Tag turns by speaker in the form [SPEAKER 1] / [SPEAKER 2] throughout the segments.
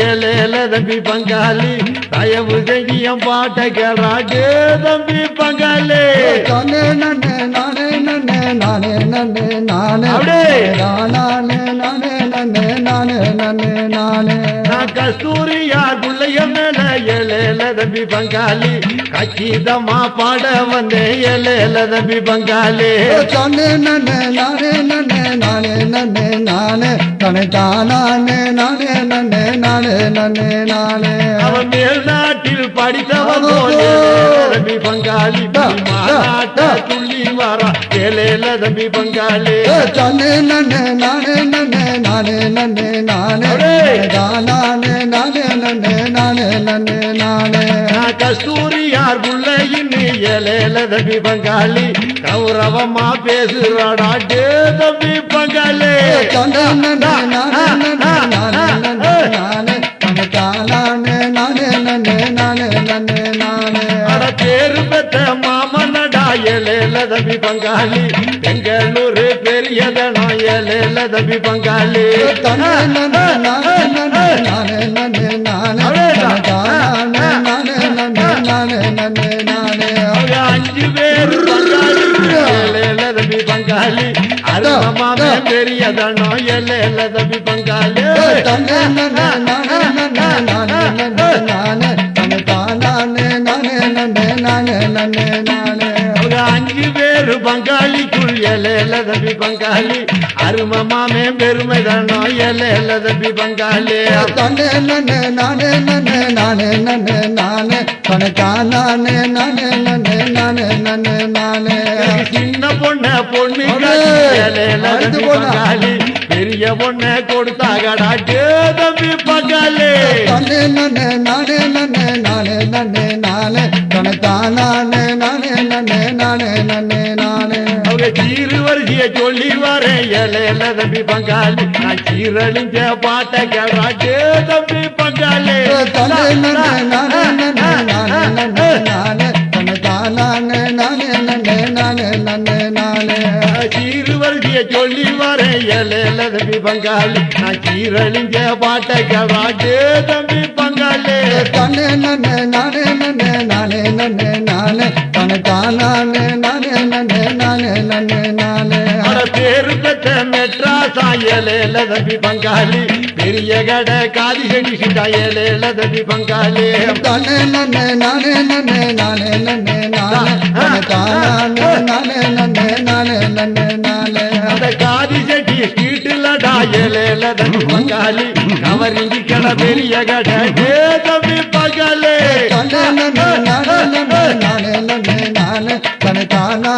[SPEAKER 1] ஏலேல தம்பி பங்காளி தயவு செஞ்சியம் பாட்ட கேளாடே தம்பி பங்காளி
[SPEAKER 2] தானே நன்னே நானே நன்னே நானே நன்னே நானே நானே நானே நன்னே நானே நன்னே நானே
[SPEAKER 1] நான் கஸ்தூரியார் புள்ளைய மேல ஏலேல தம்பி பங்காளி கச்சிதமா பாட வந்தேன் ஏலேல தம்பி பங்காளி
[SPEAKER 2] தானே நன்னே நானே நன்னே நானே நன்னே நானே தனே தானே நானே நன்னே நானே நன்னே நானே
[SPEAKER 1] அவன் மேல்நாட்டில் படித்தவன் தம்பி பங்காளி மாநாட்ட துள்ளி வாரா ஏலேல தம்பி பங்காளி
[SPEAKER 2] தானே நன்னே நானே நன்னே நானே நன்னே நானே தானே நானே நன்னே நானே நன்னே நானே
[SPEAKER 1] நான் கஸ்தூரியார் புள்ளையின் ஏலேல தம்பி பங்காளி கௌரவமா பேசுறாடா டே தம்பி பங்காளி
[SPEAKER 2] தானே நன்னே நானே நன்னே நானே நன்னே நானே தனே தானே நானே நன்னே நானே நன்னே நானே
[SPEAKER 1] அட பேரு பெற்ற மாமனடா ஏலேல தம்பி பங்காளி பெங்களூரு பெரியதனோ ஏலேல தம்பி பங்காளி
[SPEAKER 2] தானே நன்னே நானே நன்னே நானே நன்னே நானே தானே நானே நன்னே நானே நன்னே நானே
[SPEAKER 1] அவங்க 5 பேர் பங்காளி ஏலேல தம்பி பங்காளி அருமமாமே பெரியதனோ ஏலேல தம்பி பங்காளி
[SPEAKER 2] தானே நன்னே நானே நன்னே நானே நன்னே நானே தனே தானே நானே நன்னே நானே நன்னே நானே
[SPEAKER 1] அவங்க 5 பேர் பங்காளிக்குள் ஏலேல தம்பி பங்காளி அருமமாமே பெருமைதனோ ஏலேல தம்பி பங்காளி
[SPEAKER 2] தானே நன்னே நானே நன்னே நானே நன்னே நானே தனே தானே நானே நன்னே நானே நன்னே நானே
[SPEAKER 1] சின்ன பொண்ணு ஏலேல தம்பி பங்காளி பெரிய பொண்ணை கொடுத்தாகடா டே தம்பி பங்காளி
[SPEAKER 2] தானே நன்னே நானே நன்னே நானே நன்னே நானே தனே தானே நானே நன்னே நானே நன்னே நானே
[SPEAKER 1] அவங்க சீரு வரிசைய சொல்லி வரேன் ஏலேல தம்பி பங்காளி நான் சீரழிஞ்ச பாட்ட கேளா டே தம்பி பங்காளி
[SPEAKER 2] தானே நன்னே நானே நன்னே நானே நன்னே நானே தனே தானே நானே நன்னே நானே நன்னே நானே
[SPEAKER 1] சீரு வரிசைய சொல்லி வரேன் ஏலேல தம்பி பங்காளி நான் சீரழிஞ்ச பாட்ட கேளா டே தம்பி பங்காளி
[SPEAKER 2] தானே நன்னே நானே நன்னே நானே நன்னே நானே தனே தானே நானே நன்னே நானே நன்னே நானே
[SPEAKER 1] பேரு பெற்ற மெட்ராசா ஏலேல தம்பி பங்காளி பெரிய கடை காதி செடிசிட்டா ஏலேல தம்பி பங்காளி
[SPEAKER 2] தானே நன்னே நானே நன்னே நானே நன்னே நானே தனே தானே நானே நன்னே நானே நன்னே நானே
[SPEAKER 1] அந்த காதி செடி ஸ்ட்ரீட்லடா ஏலேல தம்பி பங்காளி கவரிஞ்சி கடை பெரிய கடை டே தம்பி பங்காளி
[SPEAKER 2] தானே நன்னே நானே நன்னே நானே நன்னே நானே தனே தானே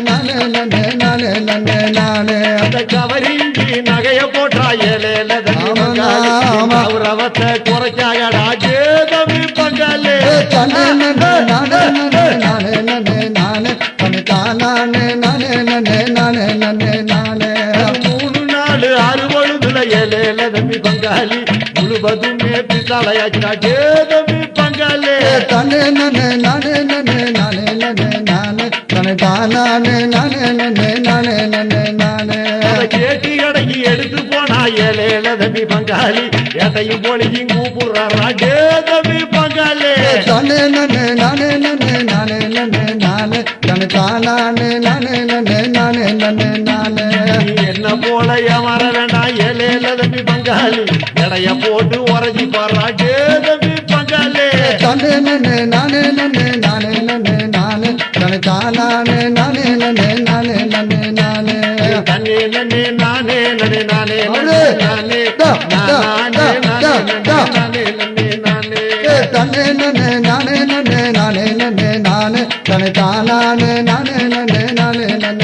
[SPEAKER 2] நானே நன்னே நானே நன்னே நானே
[SPEAKER 1] அந்த கவரிஞ்சி நகைய போட்டா ஏலேல தம்பி பங்காளி கௌரவத்தை குறைச்சாகடா டே தம்பி பங்காளி
[SPEAKER 2] தானே நன்னே நானே நன்னே நானே நன்னே நானே தனே தானே நானே நன்னே நானே நன்னே நானே
[SPEAKER 1] 3 நாள் 6 பொழுதுல ஏலேல தம்பி பங்காளி முழுவதுமே பிசாலையாச்சுடா டே தம்பி பங்காளி
[SPEAKER 2] தானே நன்னே நானே நன்னே நானே நன்னே நானே தனே தானே நானே நன்னே நானே நன்னே நானே
[SPEAKER 1] கேட்டி கடைக்கு எடுத்து போனா ஏலேல தம்பி பங்காளி ஏட்டையும் போலியும் கூப்பிடுறாரா டே தம்பி பங்காளி
[SPEAKER 2] தானே நன்னே நானே நன்னே நானே நன்னே நானே தனே தானே நானே நன்னே நானே நன்னே நானே
[SPEAKER 1] நீ என்ன போல ஏமாற வேண்டாம் ஏலேல தம்பி பங்காளி எடைய போட்டு உரைச்சி பாடுறா டே தம்பி பங்காளி
[SPEAKER 2] தானே நன்னே நானே நன்னே நானே நன்னே நானே தனே தானே நானே நன்னே நானே நன்னே நானே
[SPEAKER 1] தன்னே நன்னே நானே நன்னே நானே நானே நானே நானே நன்னே நானே
[SPEAKER 2] தன்னே நன்னே நானே நன்னே நானே நன்னே நானே தனே தானே நானே நன்னே நானே நன்னே